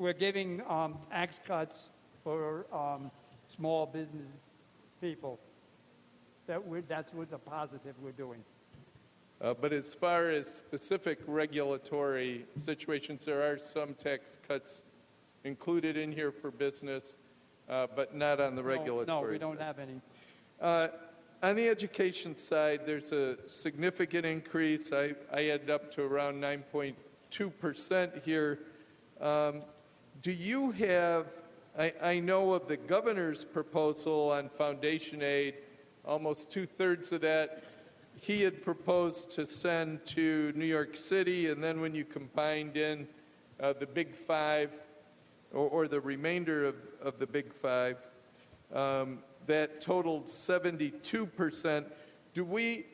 we're giving tax cuts for small business people. That's what the positive we're doing. But as far as specific regulatory situations, there are some tax cuts included in here for business, but not on the regulatory No, we don't side. have any. On the education side, there's a significant increase. I added up to around 9.2% here. Do you have, I know of the governor's proposal on foundation aid, almost two-thirds of that he had proposed to send to New York City, and then when you combined in the Big Five, or the remainder of the Big Five, that totaled 72%. Do we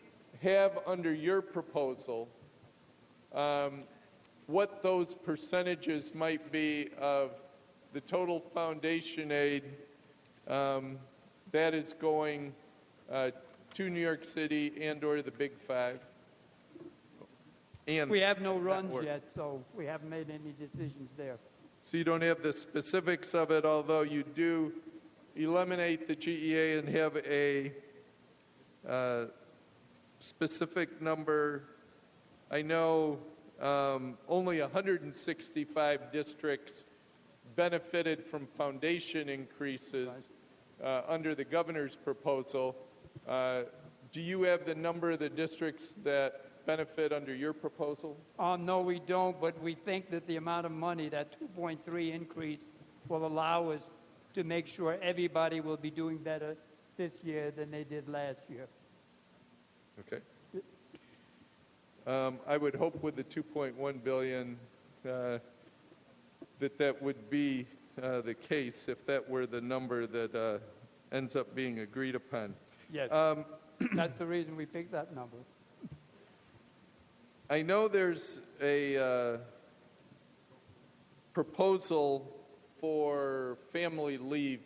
have under your proposal what those percentages might be of the total foundation aid that is going to New York City and or the Big Five? And we have no runs yet, so we haven't made any decisions there. So you don't have the specifics of it, although you do eliminate the GEA and have a specific number. I know only 165 districts benefited from foundation increases under the governor's proposal. Do you have the number of the districts that benefit under your proposal? No, we don't, but we think that the amount of money, that 2.3 increase, will allow us to make sure everybody will be doing better this year than they did last year. Okay. I would hope with the $2.1 billion that would be the case if that were the number that ends up being agreed upon. Yes, that's the reason we picked that number. I know there's a proposal for family leave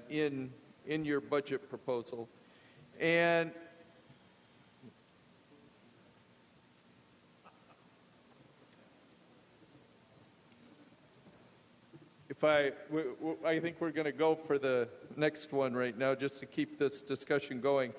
in your budget proposal, and I think we're going to go for the next one right now just to keep this discussion going.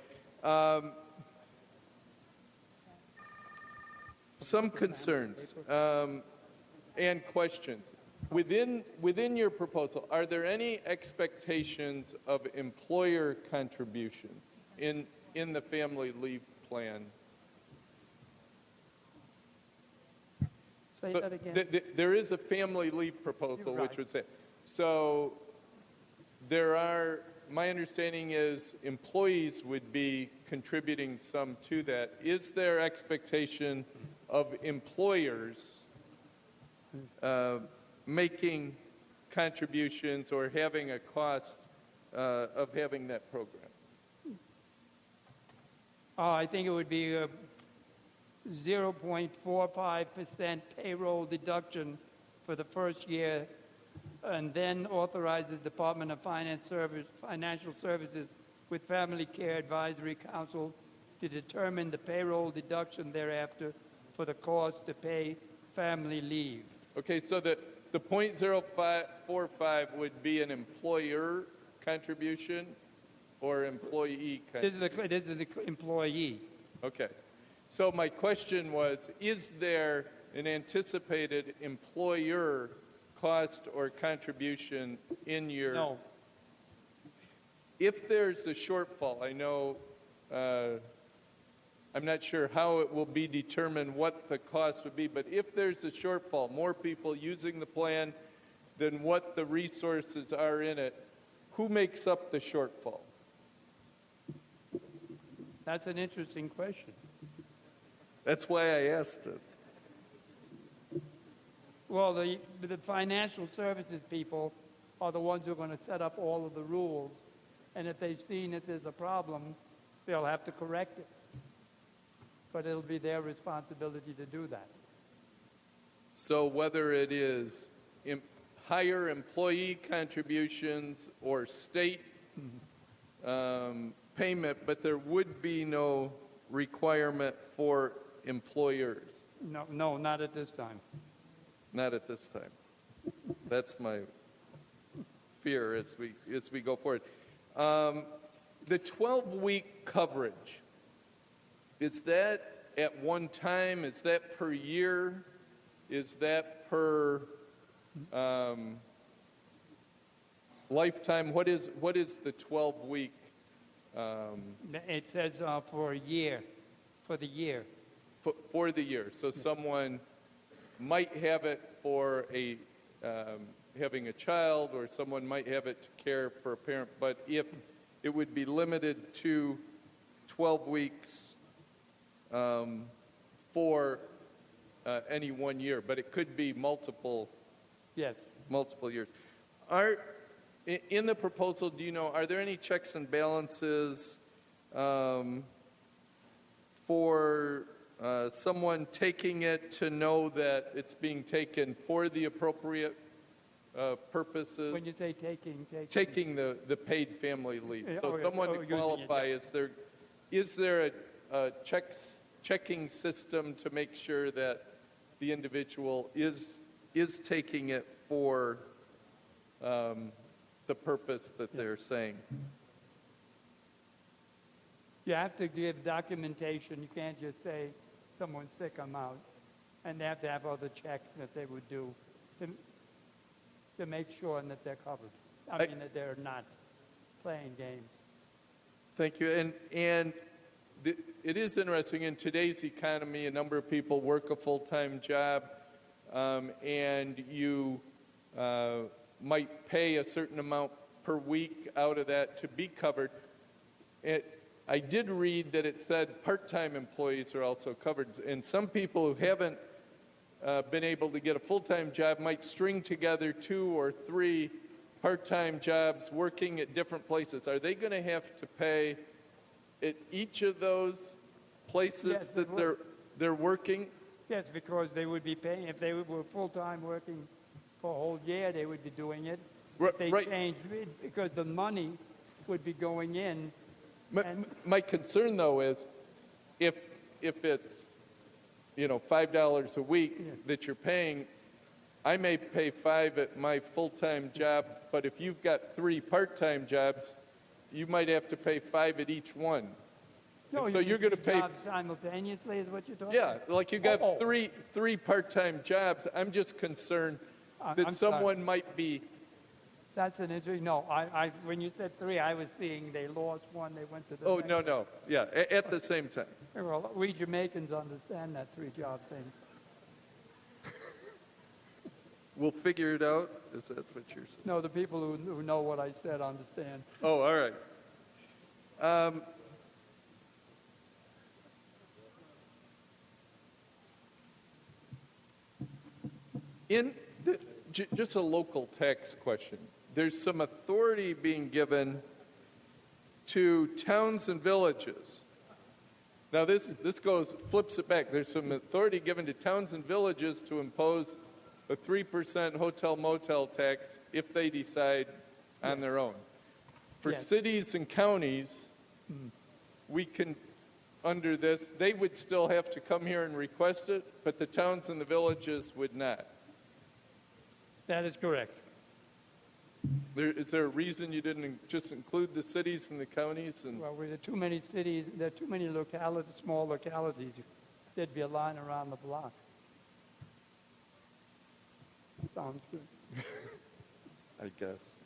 Some concerns and questions. Within your proposal, are there any expectations of employer contributions in the family leave plan? Say that again. There is a family leave proposal, Right. which would say, so there are, my understanding is employees would be contributing some to that. Is there expectation of employers making contributions or having a cost of having that program? I think it would be a 0.45% payroll deduction for the first year, and then authorize the Department of Financial Services with Family Care Advisory Council to determine the payroll deduction thereafter for the cost to pay family leave. Okay, so the 0.045 would be an employer contribution or employee contribution? This is the employee. Okay. So my question was, is there an anticipated employer cost or contribution in your... No. If there's a shortfall, I know, I'm not sure how it will be determined what the cost would be, but if there's a shortfall, more people using the plan than what the resources are in it, who makes up the shortfall? That's an interesting question. That's why I asked it. Well, the financial services people are the ones who are going to set up all of the rules, and if they've seen that there's a problem, they'll have to correct it. But it'll be their responsibility to do that. So whether it is higher employee contributions or state payment, but there would be no requirement for employers? No, not at this time. Not at this time. That's my fear as we go forward. The 12-week coverage, is that at one time? Is that per year? Is that per lifetime? What is the 12-week? It says for a year, for the year. For the year. So someone might have it for having a child, or someone might have it to care for a parent, but if it would be limited to 12 weeks for any 1 year, but it could be multiple Yes. years. In the proposal, do you know, are there any checks and balances for someone taking it to know that it's being taken for the appropriate purposes? When you say taking. Taking the paid family leave. Yeah, So someone to using it, qualify, yeah. is there a checking system to make sure that the individual is taking it for the purpose that they're saying? You have to give documentation. You can't just say someone's sick, I'm out. And they have to have other checks that they would do to make sure that they're covered. I mean, that they're not playing games. Thank you. And it is interesting, in today's economy, a number of people work a full-time job, and you might pay a certain amount per week out of that to be covered. I did read that it said part-time employees are also covered, and some people who haven't been able to get a full-time job might string together 2 or 3 part-time jobs working at different places. Are they going to have to pay at each of those places Yes, that they would. they're working? Yes, because they would be paying, if they were full-time working for a whole year, they would be doing it. If they Right. changed it, because the money would be going in. My concern, though, is if it's, $5 a week that you're paying, I may pay $5 at my full-time job, but if you've got 3 part-time jobs, you might have to pay $5 at each one. No, And so you're going to pay. jobs simultaneously is what you're talking Yeah, about? like you got Oh. three part-time jobs. I'm just concerned that I'm sorry. someone might be. That's an interesting, no, when you said 3, I was seeing they lost one, they went to the Oh, next. no. Yeah, at the same time. Well, we Jamaicans understand that 3-job thing. We'll figure it out. Is that what you're saying? No, the people who know what I said understand. Oh, all right. Just a local tax question. There's some authority being given to towns and villages. Now, this flips it back. There's some authority given to towns and villages to impose a 3% hotel motel tax if they decide on their own. For Yes. cities and counties, we can, under this, they would still have to come here and request it, but the towns and the villages would not. That is correct. Is there a reason you didn't just include the cities and the counties? And Well, there are too many cities, there are too many localities, small localities. There'd be a line around the block. Sounds good. I guess.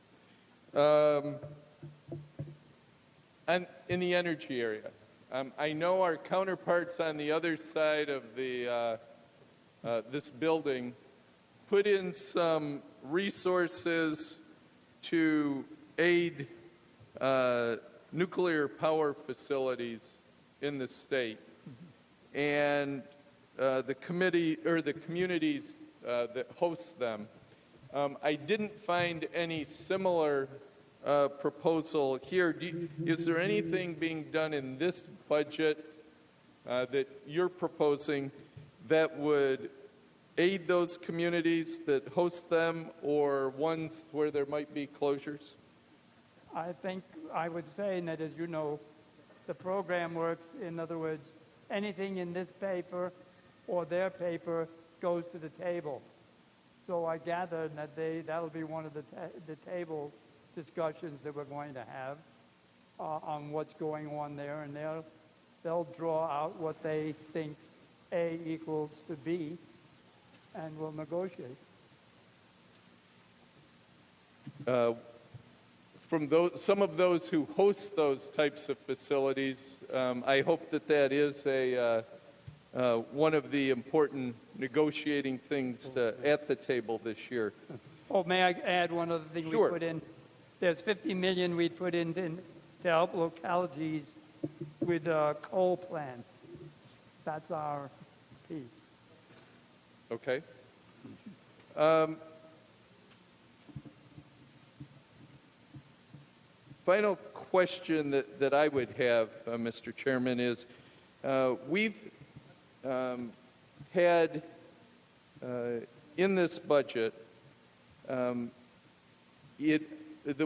And in the energy area, I know our counterparts on the other side of the this building put in some resources to aid nuclear power facilities in the state, and the committee or the communities that host them. I didn't find any similar proposal here. Is there anything being done in this budget that you're proposing that would aid those communities that host them, or ones where there might be closures? I think I would say that, as you know, the program works. In other words, anything in this paper or their paper goes to the table. So I gather that that'll be one of the table discussions that we're going to have on what's going on there, and they'll draw out what they think A equals to B, and we'll negotiate. From some of those who host those types of facilities, I hope that is one of the important negotiating things at the table this year. Oh, may I add one other thing? Sure. We put in? There's $50 million we put in to help localities with coal plants. That's our piece. Okay. Final question that I would have, Mr. Chairman, is we've had in this budget, the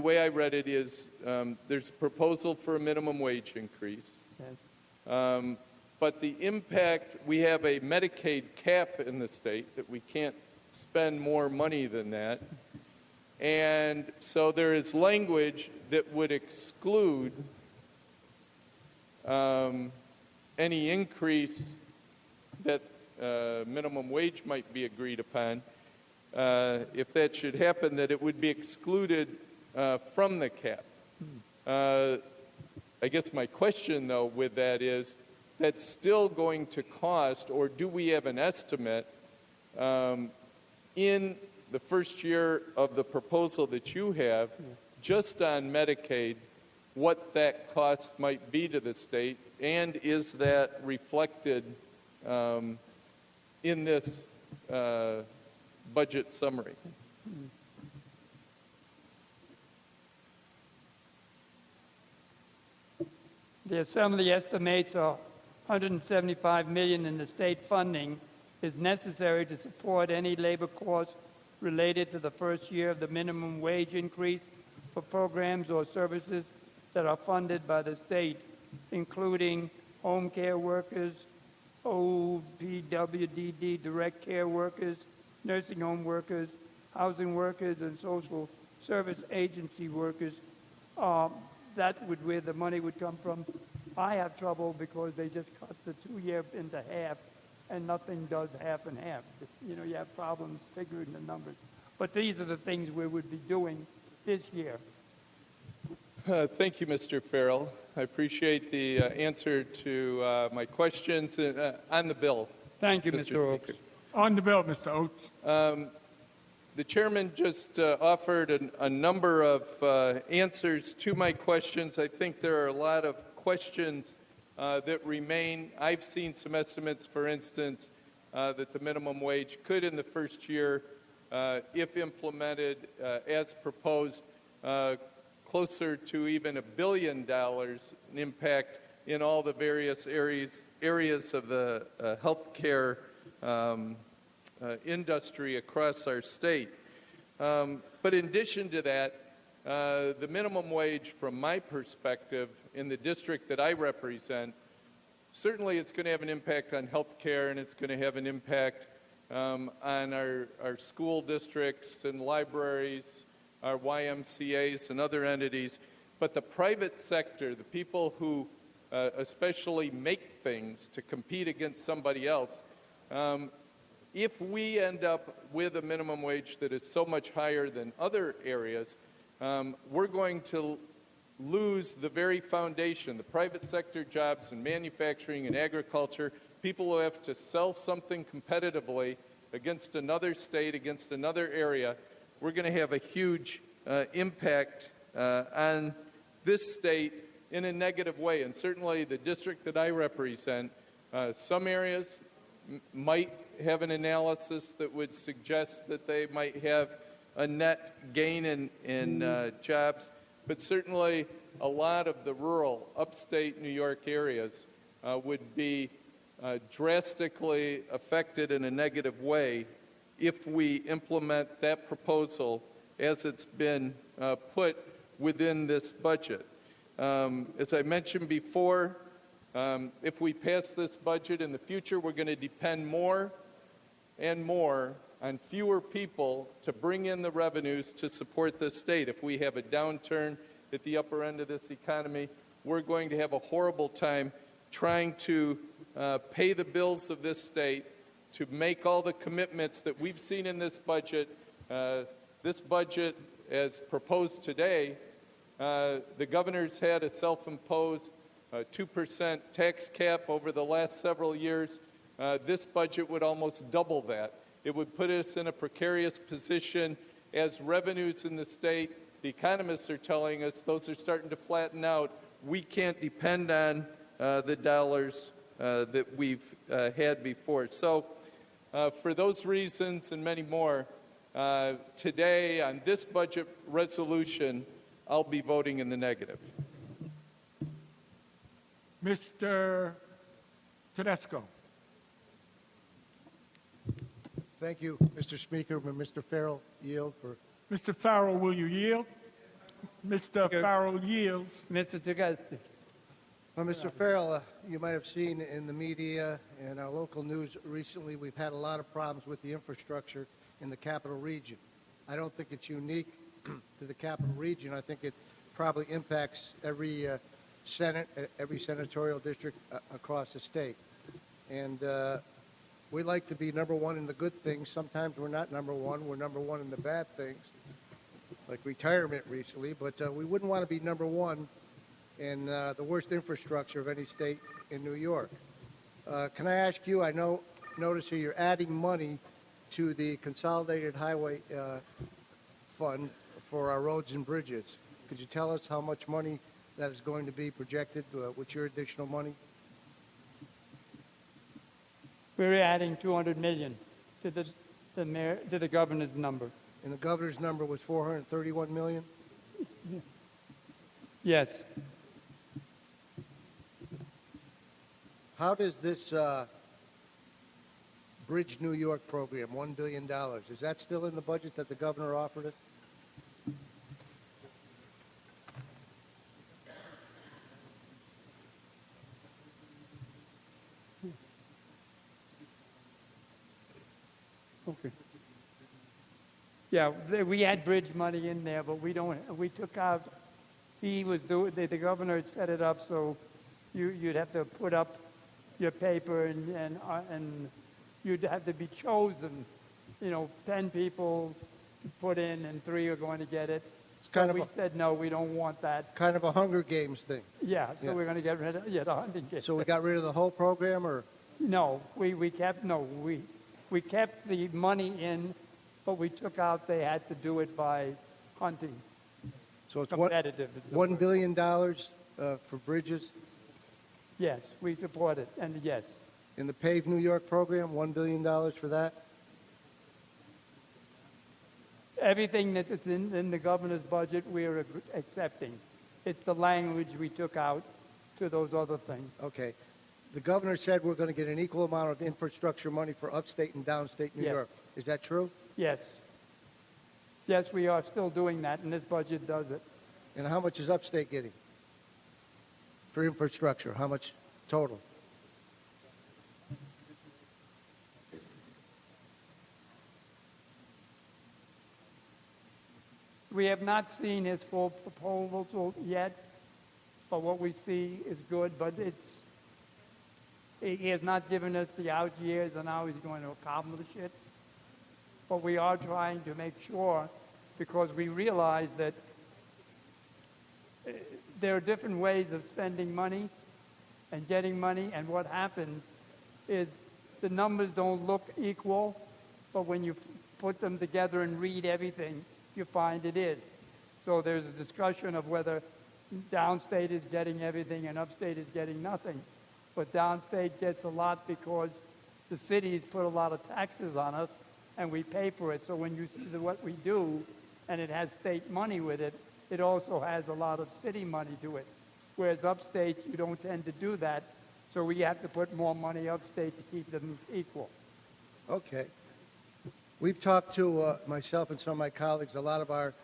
way I read it is there's a proposal for a minimum wage increase. Yes. But the impact, we have a Medicaid cap in the state that we can't spend more money than that. And so there is language that would exclude any increase that minimum wage might be agreed upon. If that should happen, that it would be excluded from the cap. I guess my question, though, with that is, that's still going to cost, or do we have an estimate in the first year of the proposal that you have, just on Medicaid, what that cost might be to the state, and is that reflected in this budget summary? The Assembly estimates $175 million in the state funding is necessary to support any labor costs related to the first year of the minimum wage increase for programs or services that are funded by the state, including home care workers, OPWDD direct care workers, nursing home workers, housing workers, and social service agency workers. That would where the money would come from. I have trouble because they just cut the 2-year into half, and nothing does half and half. You know, you have problems figuring the numbers. But these are the things we would be doing this year. Thank you, Mr. Farrell. I appreciate the answer to my questions on the bill. Thank you, Mr. Oakes. On the bill, Mr. Oates. The chairman just offered a number of answers to my questions. I think there are a lot of questions that remain. I've seen some estimates, for instance, that the minimum wage could in the first year, if implemented as proposed, closer to even $1 billion in impact in all the various areas of the healthcare industry across our state. But in addition to that, the minimum wage, from my perspective, in the district that I represent, certainly it's going to have an impact on health care, and it's going to have an impact on our school districts and libraries, our YMCAs and other entities. But the private sector, the people who especially make things to compete against somebody else, if we end up with a minimum wage that is so much higher than other areas, we're going to lose the very foundation, the private sector jobs in manufacturing and agriculture, people who have to sell something competitively against another state, against another area. We're going to have a huge impact on this state in a negative way. And certainly the district that I represent, some areas might have an analysis that would suggest that they might have a net gain in jobs, but certainly a lot of the rural upstate New York areas would be drastically affected in a negative way if we implement that proposal as it's been put within this budget. As I mentioned before, if we pass this budget in the future, we're going to depend more and more on fewer people to bring in the revenues to support this state. If we have a downturn at the upper end of this economy, we're going to have a horrible time trying to pay the bills of this state, to make all the commitments that we've seen in this budget. This budget, as proposed today, the governor's had a self-imposed 2% tax cap over the last several years. This budget would almost double that. It would put us in a precarious position as revenues in the state, the economists are telling us, those are starting to flatten out. We can't depend on the dollars that we've had before. So for those reasons and many more, today on this budget resolution, I'll be voting in the negative. Mr. Tedesco. Thank you, Mr. Speaker. Will Mr. Farrell yield for? Mr. Farrell, will you yield? Mr. Farrell yields. Mr. Tagasti. Well, Mr. Farrell, you might have seen in the media and our local news recently, we've had a lot of problems with the infrastructure in the capital region. I don't think it's unique to the capital region. I think it probably impacts every Senate, every senatorial district across the state. And we like to be number one in the good things. Sometimes we're not number one. We're number one in the bad things, like retirement recently. But we wouldn't want to be number one in the worst infrastructure of any state in New York. Can I ask you, notice here you're adding money to the Consolidated Highway Fund for our roads and bridges. Could you tell us how much money that is going to be projected with your additional money? We're adding $200 million to the governor's number. And the governor's number was $431 million? Yes. How does this Bridge New York program, $1 billion, is that still in the budget that the governor offered us? Okay. Yeah, we had bridge money in there, but we took out, the governor had set it up so you'd have to put up your paper and you'd have to be chosen, 10 people to put in and 3 are going to get it. It's kind So of we said, no, we don't want that. kind of a Hunger Games thing. Yeah, so Yeah. we're going to get rid of, the hunting kit. So we got rid of the whole program, or? No, we kept the money in, but we took out, they had to do it by hunting. So it's Competitive. is the $1 word. billion for bridges? Yes, we support it, and yes. In the Pave New York program, $1 billion for that? Everything that is in the governor's budget, we are accepting. It's the language we took out to those other things. Okay. The governor said we're going to get an equal amount of infrastructure money for upstate and downstate New Yes. York. Is that true? Yes. Yes, we are still doing that, and this budget does it. And how much is upstate getting for infrastructure? How much total? We have not seen his full proposal yet, but what we see is good, but he has not given us the out years and how he's going to accomplish it. But we are trying to make sure, because we realize that there are different ways of spending money and getting money, and what happens is the numbers don't look equal, but when you put them together and read everything, you find it is. So there's a discussion of whether downstate is getting everything and upstate is getting nothing. But downstate gets a lot because the cities put a lot of taxes on us and we pay for it. So when you see what we do and it has state money with it, it also has a lot of city money to it. Whereas upstate, you don't tend to do that. So we have to put more money upstate to keep them equal. Okay. We've talked to, myself and some of my colleagues, a lot of our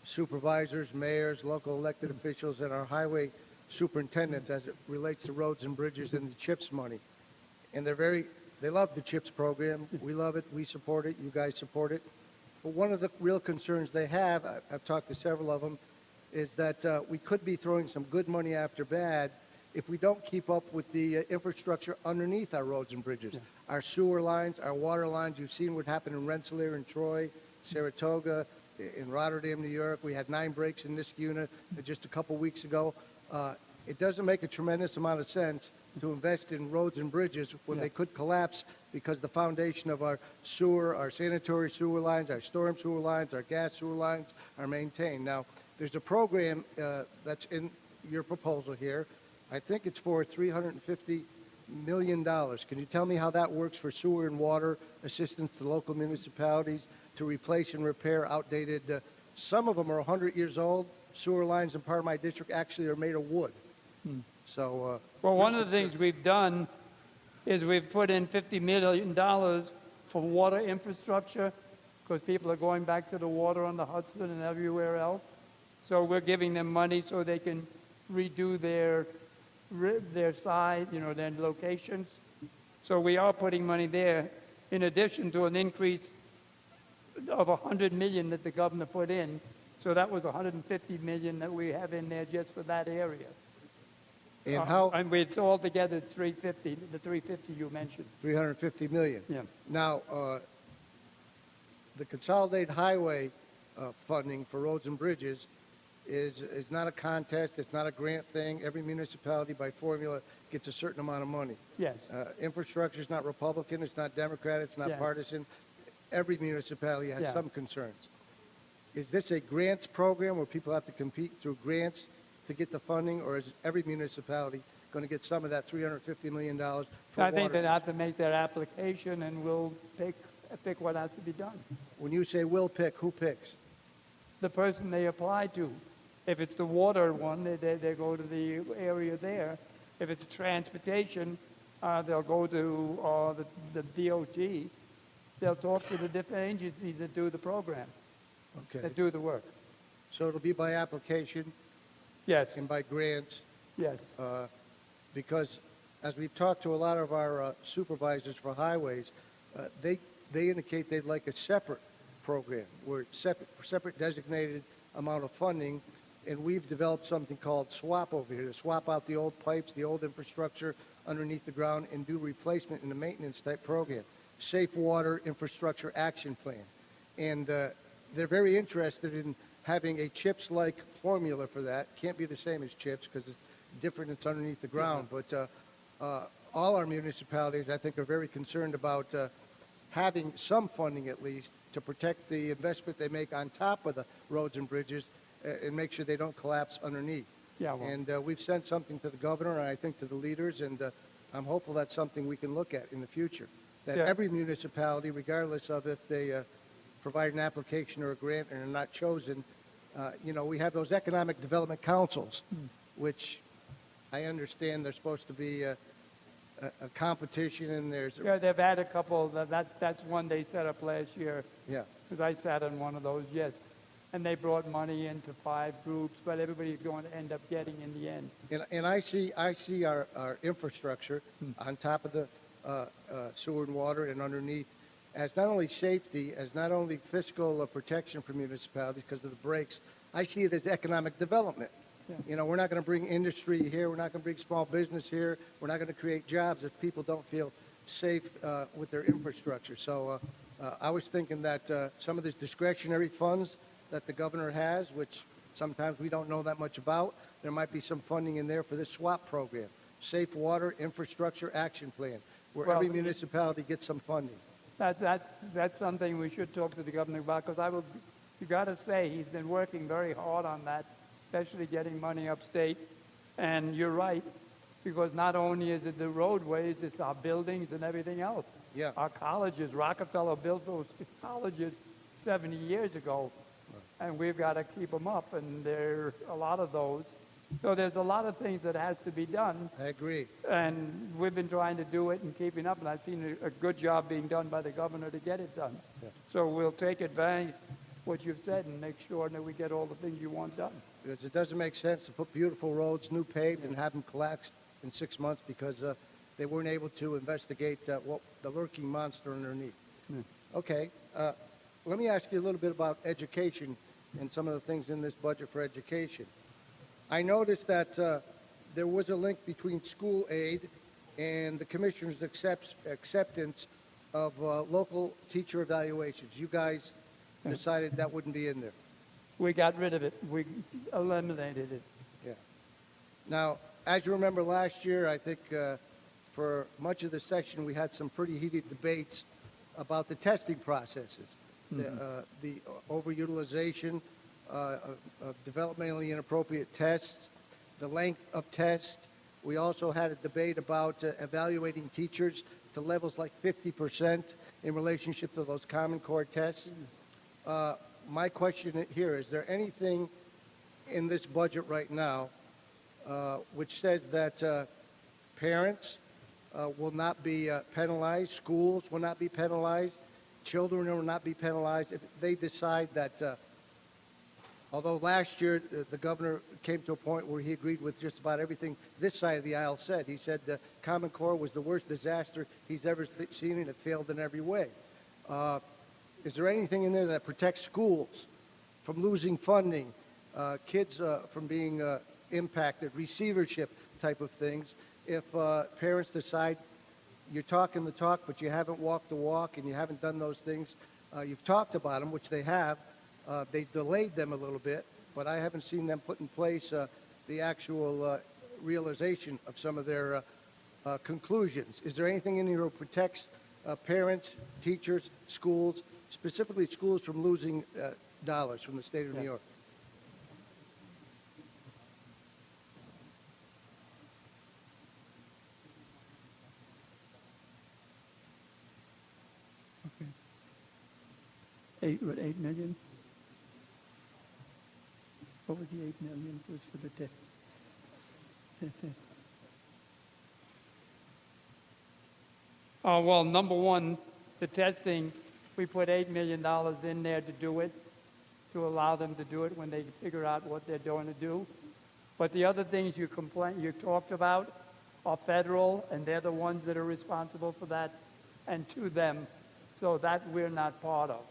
supervisors, mayors, local elected officials, and our highway superintendents as it relates to roads and bridges and the CHIPS money. And they're very They love the CHIPS program. We love it. We support it. You guys support it. But one of the real concerns they have, I've talked to several of them, is that we could be throwing some good money after bad if we don't keep up with the infrastructure underneath our roads and bridges. Our sewer lines, our water lines. You've seen what happened in Rensselaer and Troy, Saratoga, in Rotterdam, New York. We had 9 breaks in this unit just a couple weeks ago. It doesn't make a tremendous amount of sense to invest in roads and bridges when they could collapse because the foundation of our sewer, our sanitary sewer lines, our storm sewer lines, our gas sewer lines are maintained. Now, there's a program that's in your proposal here. I think it's for $350 million. Can you tell me how that works for sewer and water assistance to local municipalities to replace and repair outdated, some of them are 100 years old. Sewer lines in part of my district actually are made of wood. So, Well, one of the things we've done is we've put in $50 million for water infrastructure because people are going back to the water on the Hudson and everywhere else. So we're giving them money so they can redo their side, their locations. So we are putting money there in addition to an increase of $100 million that the governor put in. So that was $150 million that we have in there just for that area. and how, And it's all together 350, the 350 you mentioned. 350 million. Yeah. Now, the consolidated highway funding for roads and bridges is not a contest. It's not a grant thing. Every municipality by formula gets a certain amount of money. Yes. Infrastructure is not Republican. It's not Democrat. It's not Yeah. partisan. Every municipality has Yeah. some concerns. Is this a grants program where people have to compete through grants to get the funding, or is every municipality going to get some of that $350 million for I think water? they have to make their application and we'll pick what has to be done. When you say we'll pick, who picks? The person they apply to. If it's the water one, they go to the area there. If it's transportation, they'll go to the DOT. They'll talk to the different agencies that do the program, Okay. that do the work. So it'll be by application Yes, and by grants, yes. because as we've talked to a lot of our supervisors for highways, they indicate they'd like a separate program where separate designated amount of funding, and we've developed something called SWAP over here to swap out the old pipes, the old infrastructure underneath the ground, and do replacement in a maintenance type program. Safe Water Infrastructure Action Plan. And they're very interested in having a CHIPS-like formula for that. Can't be the same as CHIPS because it's different, it's underneath the ground. But all our municipalities, I think, are very concerned about having some funding at least to protect the investment they make on top of the roads and bridges and make sure they don't collapse underneath. Yeah, well, And we've sent something to the governor and I think to the leaders, and I'm hopeful that's something we can look at in the future. That Yeah. every municipality, regardless of if they provide an application or a grant and are not chosen, we have those economic development councils, which I understand they're supposed to be a competition, and there's yeah, they've had a couple. That's one they set up last year. yeah. Because I sat on one of those, yes. And they brought money into 5 groups, but everybody's going to end up getting in the end. And I see our infrastructure on top of the sewer and water and underneath as not only safety, as not only fiscal protection for municipalities because of the breaks. I see it as economic development. Yeah. We're not going to bring industry here. We're not going to bring small business here. We're not going to create jobs if people don't feel safe with their infrastructure. So I was thinking that some of these discretionary funds that the governor has, which sometimes we don't know that much about, there might be some funding in there for this SWAP program, Safe Water Infrastructure Action Plan, where Well, every municipality gets some funding. That's something we should talk to the governor about, because you got to say, he's been working very hard on that, especially getting money upstate. And you're right, because not only is it the roadways, it's our buildings and everything else. Yeah. Our colleges, Rockefeller built those colleges 70 years ago, and we've got to keep them up, and there are a lot of those. So there's a lot of things that has to be done, I agree. and we've been trying to do it and keeping up, and I've seen a good job being done by the governor to get it done. Yeah. So we'll take advantage of what you've said and make sure that we get all the things you want done. Because it doesn't make sense to put beautiful roads, new paved, and have them collapse in 6 months because they weren't able to investigate what the lurking monster underneath. Okay, let me ask you a little bit about education and some of the things in this budget for education. I noticed that there was a link between school aid and the commissioner's acceptance of local teacher evaluations. You guys decided that wouldn't be in there. We got rid of it. We eliminated it. Yeah. Now, as you remember last year, I think for much of the session we had some pretty heated debates about the testing processes, the overutilization of developmentally inappropriate tests, the length of tests. We also had a debate about evaluating teachers to levels like 50% in relationship to those Common Core tests. My question here, is there anything in this budget right now which says that parents will not be penalized, schools will not be penalized, children will not be penalized if they decide that, although last year the governor came to a point where he agreed with just about everything this side of the aisle said. He said the Common Core was the worst disaster he's ever seen and it failed in every way. Is there anything in there that protects schools from losing funding, kids from being impacted, receivership type of things, if parents decide you're talking the talk but you haven't walked the walk and you haven't done those things? You've talked about them, which they have. They delayed them a little bit, but I haven't seen them put in place the actual realization of some of their conclusions. Is there anything in here that protects parents, teachers, schools, specifically schools from losing dollars from the state of New York? Okay. 8 million? What was the 8 million was for the test? Oh, well, number one, the testing, we put $8 million in there to do it, to allow them to do it when they figure out what they're going to do. But the other things you talked about are federal, and they're the ones that are responsible for that, and to them, so that we're not part of.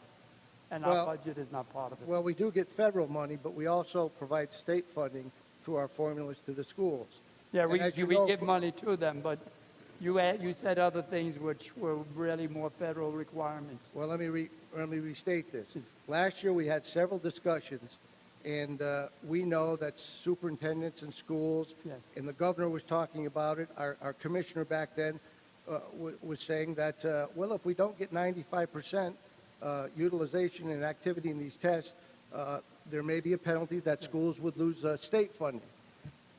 And our budget is not part of it. Well, we do get federal money, but we also provide state funding through our formulas to the schools. Yeah, we know, give money to them, but you said other things which were really more federal requirements. Well, let me restate this. Last year we had several discussions, and we know that superintendents and schools, and the governor was talking about it. Our commissioner back then was saying that, well, if we don't get 95% utilization and activity in these tests, there may be a penalty that schools would lose state funding.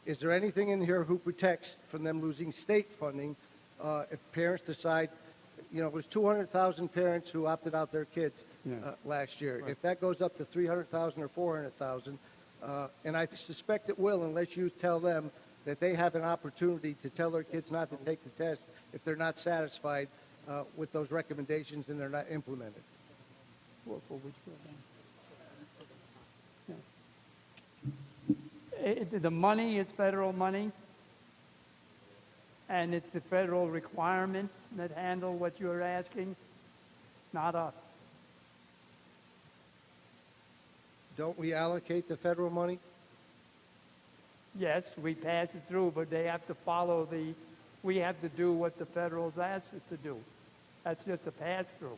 Is there anything in here who protects from them losing state funding if parents decide, you know, it was 200,000 parents who opted out their kids last year. Right. If that goes up to 300,000 or 400,000, and I suspect it will unless you tell them that they have an opportunity to tell their kids not to take the test if they're not satisfied with those recommendations and they're not implemented. For which program? The money is federal money, and it's the federal requirements that handle what you're asking, not us. Don't we allocate the federal money? Yes, we pass it through, but they have to follow we have to do what the federals ask us to do. That's just a pass-through.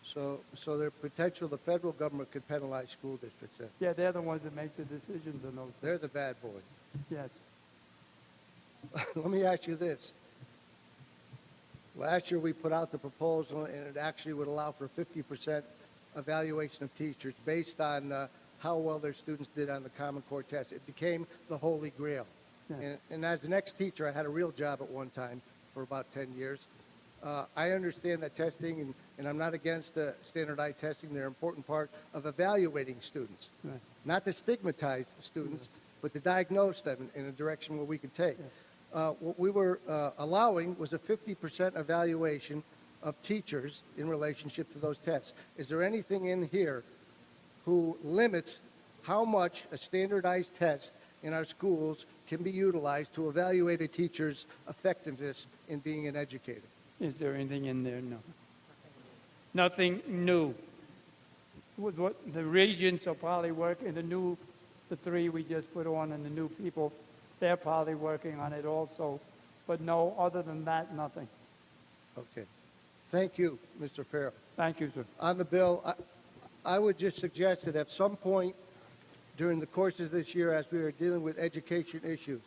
So there's potential the federal government could penalize school districts then? Yeah, they're the ones that make the decisions on those things. They're the bad boys. Yes. Let me ask you this. Last year we put out the proposal, and it actually would allow for 50% evaluation of teachers based on how well their students did on the Common Core test. It became the holy grail. Yeah. And as the next teacher, I had a real job at one time for about 10 years. I understand that testing, and I'm not against standardized testing. They're an important part of evaluating students. Right. Not to stigmatize students, but to diagnose them in a direction where we can take. Yeah. What we were allowing was a 50% evaluation of teachers in relationship to those tests. Is there anything in here who limits how much a standardized test in our schools can be utilized to evaluate a teacher's effectiveness in being an educator. Is there anything in there? No. Nothing new. What the regents are probably working, the three we just put on and the new people, they're probably working on it also. But no, other than that, nothing. Okay. Thank you, Mr. Farrell. Thank you, sir. On the bill, I would just suggest that at some point during the course of this year, as we are dealing with education issues,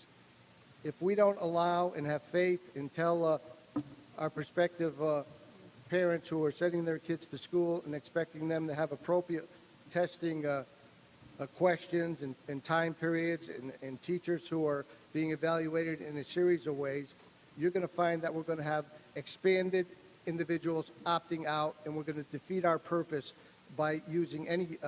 if we don't allow and have faith and tell our prospective parents who are sending their kids to school and expecting them to have appropriate testing questions and time periods and teachers who are being evaluated in a series of ways, you're going to find that we're going to have expanded individuals opting out, and we're going to defeat our purpose by using any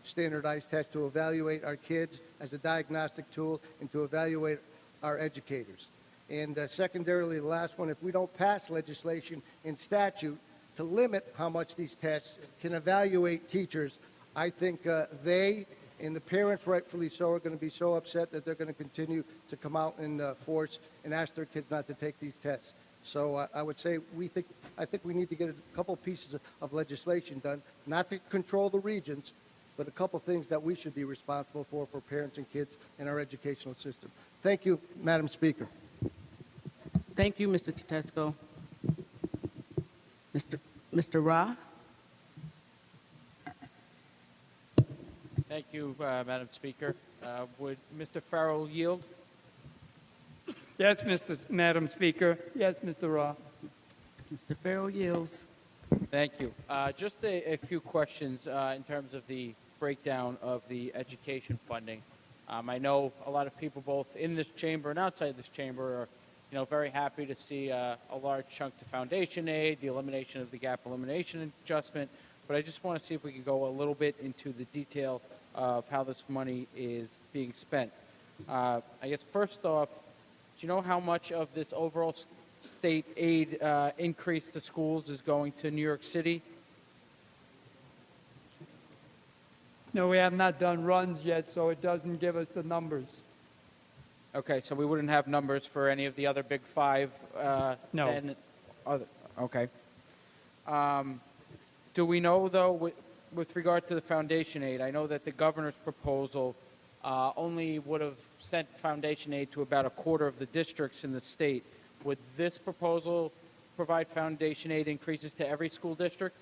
standardized test to evaluate our kids as a diagnostic tool and to evaluate our educators. And secondarily, the last one, if we don't pass legislation in statute to limit how much these tests can evaluate teachers, I think they and the parents, rightfully so, are going to be so upset that they're going to continue to come out in force and ask their kids not to take these tests. So I would say I think we need to get a couple pieces of legislation done, not to control the regions, but a couple things that we should be responsible for parents and kids in our educational system. Thank you, Madam Speaker. Thank you, Mr. Tedesco. Mr. Ra? Thank you, Madam Speaker. Would Mr. Farrell yield? Yes, Madam Speaker. Yes, Mr. Ra. Mr. Farrell yields. Thank you. Just a few questions in terms of the breakdown of the education funding. I know a lot of people both in this chamber and outside this chamber are, very happy to see a large chunk to foundation aid, the elimination of the gap elimination adjustment. But I just want to see if we could go a little bit into the detail of how this money is being spent. I guess first off, do you know how much of this overall state aid increase to schools is going to New York City? No, we have not done runs yet, so it doesn't give us the numbers. Okay, so we wouldn't have numbers for any of the other big five? No. Okay. Do we know, though, with regard to the foundation aid, I know that the governor's proposal only would have sent foundation aid to about a quarter of the districts in the state. Would this proposal provide foundation aid increases to every school district?